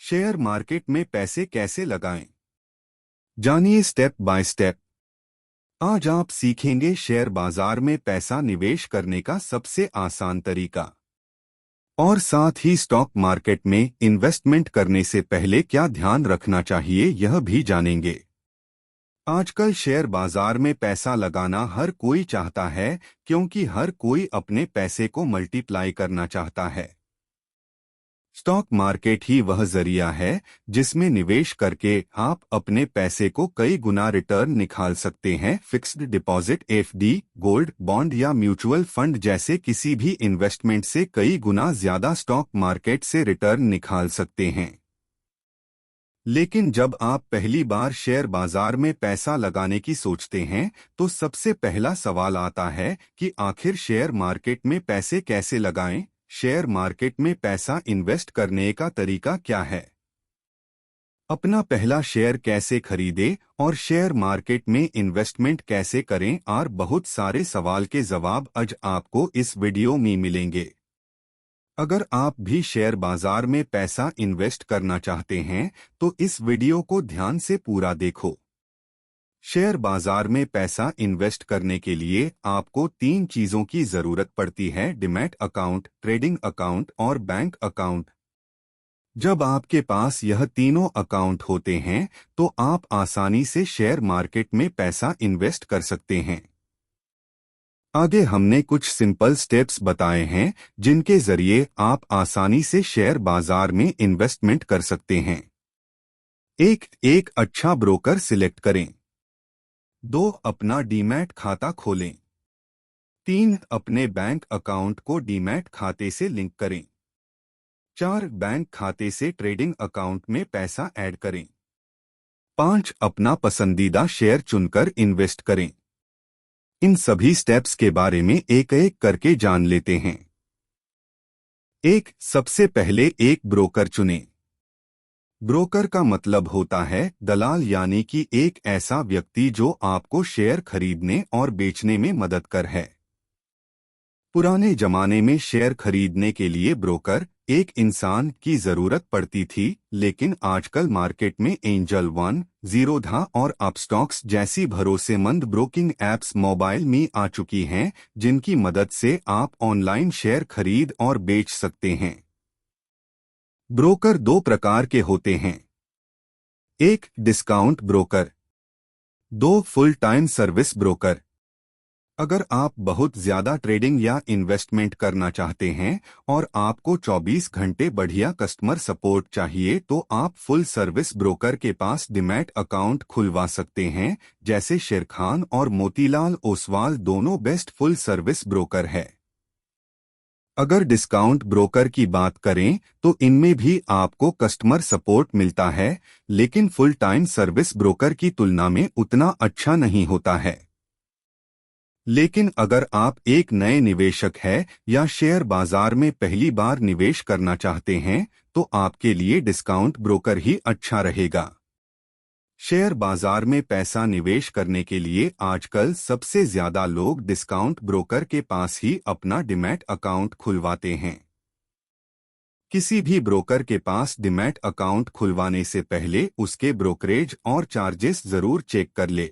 Share market में पैसे कैसे लगाएं? जानिए स्टेप बाय स्टेप। आज आप सीखेंगे शेयर बाजार में पैसा निवेश करने का सबसे आसान तरीका और साथ ही स्टॉक मार्केट में इन्वेस्टमेंट करने से पहले क्या ध्यान रखना चाहिए यह भी जानेंगे। आजकल शेयर बाजार में पैसा लगाना हर कोई चाहता है क्योंकि हर कोई अपने पैसे को मल्टीप्लाई करना चाहता है। स्टॉक मार्केट ही वह जरिया है जिसमें निवेश करके आप अपने पैसे को कई गुना रिटर्न निकाल सकते हैं। Fixed deposit, FD, gold, bond या म्यूचुअल फंड जैसे किसी भी इन्वेस्टमेंट से कई गुना ज्यादा स्टॉक मार्केट से रिटर्न निकाल सकते हैं। लेकिन जब आप पहली बार शेयर बाजार में पैसा लगाने की सोचते हैं तो सबसे पहला सवाल आता है कि आखिर शेयर मार्केट में पैसे कैसे लगाएं? शेयर मार्केट में पैसा इन्वेस्ट करने का तरीका क्या है? अपना पहला शेयर कैसे खरीदें और शेयर मार्केट में इन्वेस्टमेंट कैसे करें और बहुत सारे सवाल के जवाब आज आपको इस वीडियो में मिलेंगे। अगर आप भी शेयर बाजार में पैसा इन्वेस्ट करना चाहते हैं तो इस वीडियो को ध्यान से पूरा देखो। शेयर बाजार में पैसा इन्वेस्ट करने के लिए आपको 3 चीजों की जरूरत पड़ती है: डीमैट अकाउंट, ट्रेडिंग अकाउंट और बैंक अकाउंट। जब आपके पास यह तीनों अकाउंट होते हैं तो आप आसानी से शेयर मार्केट में पैसा इन्वेस्ट कर सकते हैं। आगे हमने कुछ सिंपल स्टेप्स बताए हैं जिनके जरिए आप आसानी से शेयर बाजार में इन्वेस्टमेंट कर सकते हैं। एक अच्छा ब्रोकर सिलेक्ट करें। 2 अपना डीमैट खाता खोलें। 3 अपने बैंक अकाउंट को डीमैट खाते से लिंक करें। 4 बैंक खाते से ट्रेडिंग अकाउंट में पैसा ऐड करें। 5 अपना पसंदीदा शेयर चुनकर इन्वेस्ट करें। इन सभी स्टेप्स के बारे में एक एक करके जान लेते हैं। सबसे पहले एक ब्रोकर चुनें। ब्रोकर का मतलब होता है दलाल, यानी कि एक ऐसा व्यक्ति जो आपको शेयर खरीदने और बेचने में मदद कर है। पुराने जमाने में शेयर खरीदने के लिए ब्रोकर एक इंसान की जरूरत पड़ती थी, लेकिन आजकल मार्केट में एंजल वन, जीरोधा और अपस्टॉक्स जैसी भरोसेमंद ब्रोकिंग एप्स मोबाइल में आ चुकी हैं जिनकी मदद से आप ऑनलाइन शेयर खरीद और बेच सकते हैं। ब्रोकर 2 प्रकार के होते हैं: 1 discount broker, 2 full time service broker. अगर आप बहुत ज्यादा ट्रेडिंग या इन्वेस्टमेंट करना चाहते हैं और आपको 24 घंटे बढ़िया कस्टमर सपोर्ट चाहिए तो आप फुल सर्विस ब्रोकर के पास डीमैट अकाउंट खुलवा सकते हैं, जैसे शेरखान और मोतीलाल ओसवाल दोनों बेस्ट फुल सर्विस ब्रोकर है। अगर डिस्काउंट ब्रोकर की बात करें तो इनमें भी आपको कस्टमर सपोर्ट मिलता है, लेकिन फुल टाइम सर्विस ब्रोकर की तुलना में उतना अच्छा नहीं होता है। लेकिन अगर आप एक नए निवेशक हैं या शेयर बाजार में पहली बार निवेश करना चाहते हैं तो आपके लिए डिस्काउंट ब्रोकर ही अच्छा रहेगा। शेयर बाजार में पैसा निवेश करने के लिए आजकल सबसे ज्यादा लोग डिस्काउंट ब्रोकर के पास ही अपना डीमैट अकाउंट खुलवाते हैं। किसी भी ब्रोकर के पास डीमैट अकाउंट खुलवाने से पहले उसके ब्रोकरेज और चार्जेस जरूर चेक कर ले।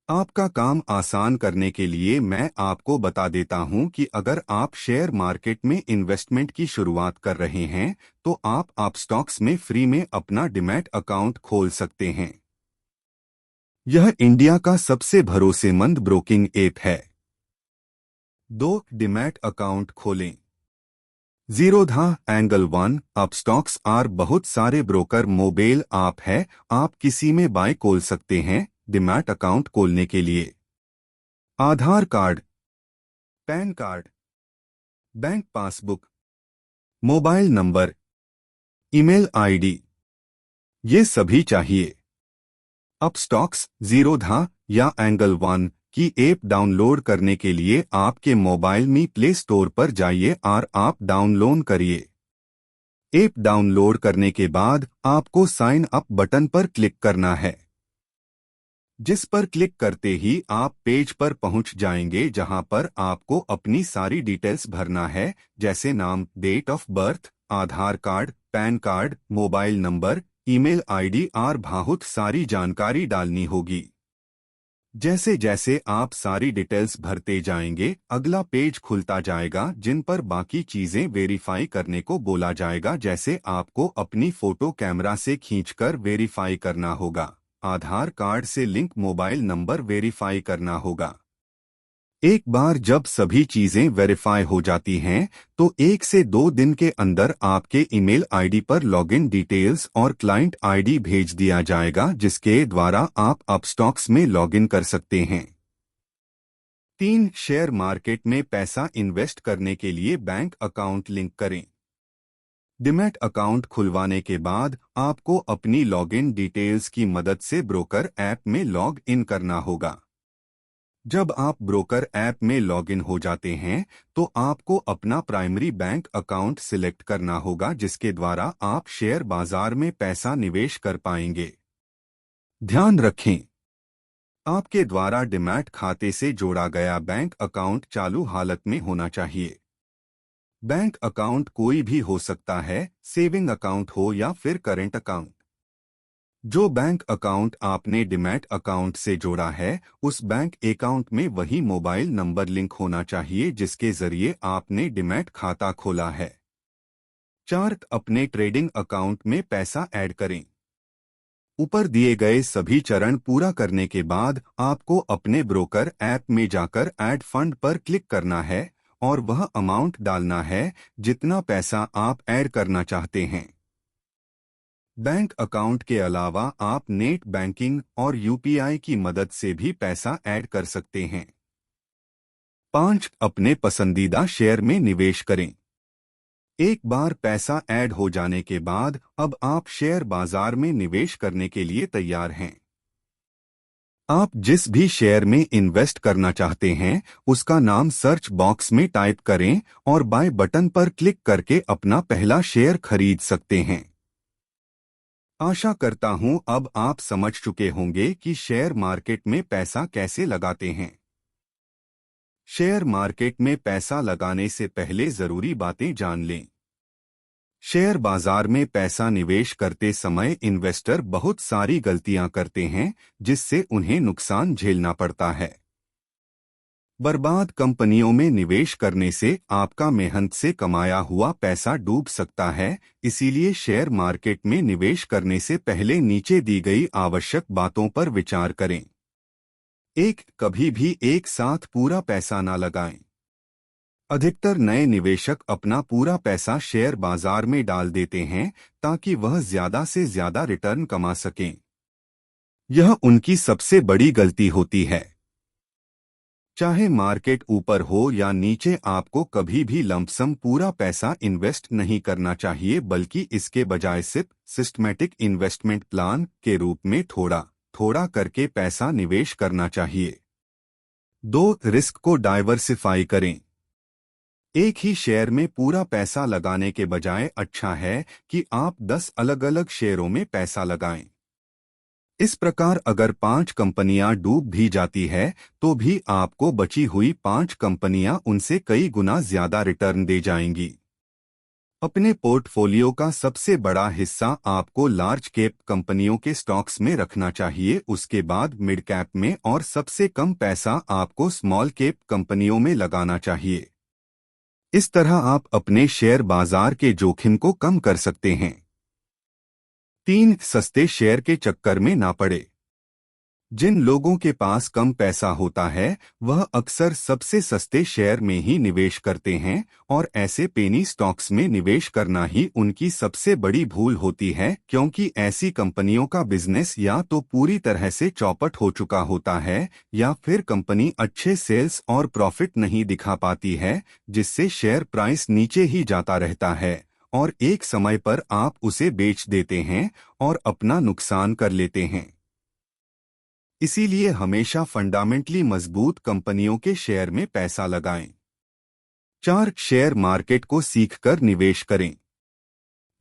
आपका काम आसान करने के लिए मैं आपको बता देता हूं कि अगर आप शेयर मार्केट में इन्वेस्टमेंट की शुरुआत कर रहे हैं तो आप अपस्टॉक्स में फ्री में अपना डीमैट अकाउंट खोल सकते हैं। यह इंडिया का सबसे भरोसेमंद ब्रोकिंग ऐप है। 2 डीमैट अकाउंट खोलें। जीरोधा, एंगल वन, अपस्टॉक्स और बहुत सारे ब्रोकर मोबाइल ऐप है, आप किसी में बाय खोल सकते हैं। डीमैट अकाउंट खोलने के लिए Aadhaar card, PAN card, bank passbook, mobile number, email ID, ये सभी चाहिए। अपस्टॉक्स, जीरोधा या एंगल वन की ऐप डाउनलोड करने के लिए आपके मोबाइल में प्ले स्टोर पर जाइए और आप डाउनलोड करिए। ऐप डाउनलोड करने के बाद आपको साइन अप बटन पर क्लिक करना है, जिस पर क्लिक करते ही आप पेज पर पहुंच जाएंगे जहां पर आपको अपनी सारी डिटेल्स भरना है, जैसे नाम, date of birth, Aadhaar card, PAN card, mobile number, email ID और बहुत सारी जानकारी डालनी होगी। जैसे जैसे आप सारी डिटेल्स भरते जाएंगे, अगला पेज खुलता जाएगा जिन पर बाकी चीजें वेरीफाई करने को बोला जाएगा। जैसे आपको अपनी फोटो कैमरा से खींचकर वेरीफाई करना होगा, आधार कार्ड से लिंक मोबाइल नंबर वेरीफाई करना होगा। एक बार जब सभी चीजें वेरीफाई हो जाती हैं, तो 1 से 2 दिन के अंदर आपके ईमेल आईडी पर लॉगिन डिटेल्स और क्लाइंट आईडी भेज दिया जाएगा, जिसके द्वारा आप अपस्टॉक्स में लॉगिन कर सकते हैं। 3. शेयर मार्केट में पैसा इन्वेस्ट करने के लिए बैंक अकाउंट लिंक करें। डीमैट अकाउंट खुलवाने के बाद आपको अपनी लॉगिन डिटेल्स की मदद से ब्रोकर ऐप में लॉग इन करना होगा। जब आप ब्रोकर ऐप में लॉगिन हो जाते हैं, तो आपको अपना प्राइमरी बैंक अकाउंट सिलेक्ट करना होगा, जिसके द्वारा आप शेयर बाजार में पैसा निवेश कर पाएंगे। ध्यान रखें, आपके द्वारा डीमैट खाते से जोड़ा गया बैंक अकाउंट चालू हालत में होना चाहिए। बैंक अकाउंट कोई भी हो सकता है, सेविंग अकाउंट हो या फिर करेंट अकाउंट। जो बैंक अकाउंट आपने डीमैट अकाउंट से जोड़ा है, उस बैंक अकाउंट में वही मोबाइल नंबर लिंक होना चाहिए जिसके जरिए आपने डीमैट खाता खोला है। 4. अपने ट्रेडिंग अकाउंट में पैसा ऐड करें। ऊपर दिए गए सभी चरण पूरा करने के बाद आपको अपने ब्रोकर ऐप में जाकर ऐड फंड पर क्लिक करना है और वह अमाउंट डालना है जितना पैसा आप ऐड करना चाहते हैं। बैंक अकाउंट के अलावा आप नेट बैंकिंग और यूपीआई की मदद से भी पैसा ऐड कर सकते हैं। 5. अपने पसंदीदा शेयर में निवेश करें। एक बार पैसा ऐड हो जाने के बाद अब आप शेयर बाजार में निवेश करने के लिए तैयार हैं। आप जिस भी शेयर में इन्वेस्ट करना चाहते हैं, उसका नाम सर्च बॉक्स में टाइप करें और बाय बटन पर क्लिक करके अपना पहला शेयर खरीद सकते हैं। आशा करता हूं अब आप समझ चुके होंगे कि शेयर मार्केट में पैसा कैसे लगाते हैं। शेयर मार्केट में पैसा लगाने से पहले जरूरी बातें जान लें। शेयर बाजार में पैसा निवेश करते समय इन्वेस्टर बहुत सारी गलतियां करते हैं, जिससे उन्हें नुकसान झेलना पड़ता है। बर्बाद कंपनियों में निवेश करने से आपका मेहनत से कमाया हुआ पैसा डूब सकता है, इसीलिए शेयर मार्केट में निवेश करने से पहले नीचे दी गई आवश्यक बातों पर विचार करें। 1. कभी भी एक साथ पूरा पैसा ना लगाएं। अधिकतर नए निवेशक अपना पूरा पैसा शेयर बाजार में डाल देते हैं ताकि वह ज्यादा से ज्यादा रिटर्न कमा सकें। यह उनकी सबसे बड़ी गलती होती है। चाहे मार्केट ऊपर हो या नीचे, आपको कभी भी लंपसम पूरा पैसा इन्वेस्ट नहीं करना चाहिए, बल्कि इसके बजाय सिर्फ सिस्टमैटिक इन्वेस्टमेंट प्लान के रूप में थोड़ा थोड़ा करके पैसा निवेश करना चाहिए। 2. रिस्क को डाइवर्सिफाई करें। एक ही शेयर में पूरा पैसा लगाने के बजाय अच्छा है कि आप 10 अलग अलग शेयरों में पैसा लगाएं। इस प्रकार अगर 5 कंपनियां डूब भी जाती है, तो भी आपको बची हुई 5 कंपनियां उनसे कई गुना ज्यादा रिटर्न दे जाएंगी। अपने पोर्टफोलियो का सबसे बड़ा हिस्सा आपको लार्ज कैप कंपनियों के स्टॉक्स में रखना चाहिए, उसके बाद मिड कैप में, और सबसे कम पैसा आपको स्मॉल कैप कंपनियों में लगाना चाहिए। इस तरह आप अपने शेयर बाजार के जोखिम को कम कर सकते हैं। 3. सस्ते शेयर के चक्कर में ना पड़े। जिन लोगों के पास कम पैसा होता है, वह अक्सर सबसे सस्ते शेयर में ही निवेश करते हैं, और ऐसे पेनी स्टॉक्स में निवेश करना ही उनकी सबसे बड़ी भूल होती है, क्योंकि ऐसी कंपनियों का बिजनेस या तो पूरी तरह से चौपट हो चुका होता है, या फिर कंपनी अच्छे सेल्स और प्रॉफिट नहीं दिखा पाती है, जिससे शेयर प्राइस नीचे ही जाता रहता है, और एक समय पर आप उसे बेच देते हैं और अपना नुकसान कर लेते हैं। इसीलिए हमेशा फंडामेंटली मजबूत कंपनियों के शेयर में पैसा लगाएं। 4. शेयर मार्केट को सीखकर निवेश करें।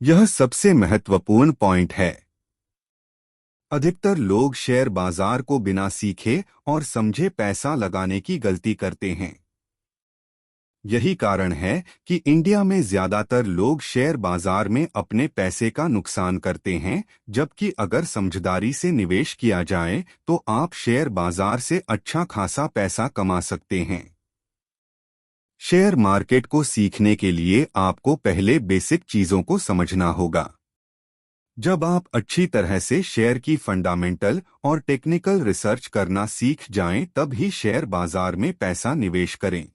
यह सबसे महत्वपूर्ण पॉइंट है। अधिकतर लोग शेयर बाजार को बिना सीखे और समझे पैसा लगाने की गलती करते हैं। यही कारण है कि इंडिया में ज्यादातर लोग शेयर बाजार में अपने पैसे का नुकसान करते हैं, जबकि अगर समझदारी से निवेश किया जाए तो आप शेयर बाजार से अच्छा खासा पैसा कमा सकते हैं। शेयर मार्केट को सीखने के लिए आपको पहले बेसिक चीजों को समझना होगा। जब आप अच्छी तरह से शेयर की फंडामेंटल और टेक्निकल रिसर्च करना सीख जाएं, तब ही शेयर बाजार में पैसा निवेश करें।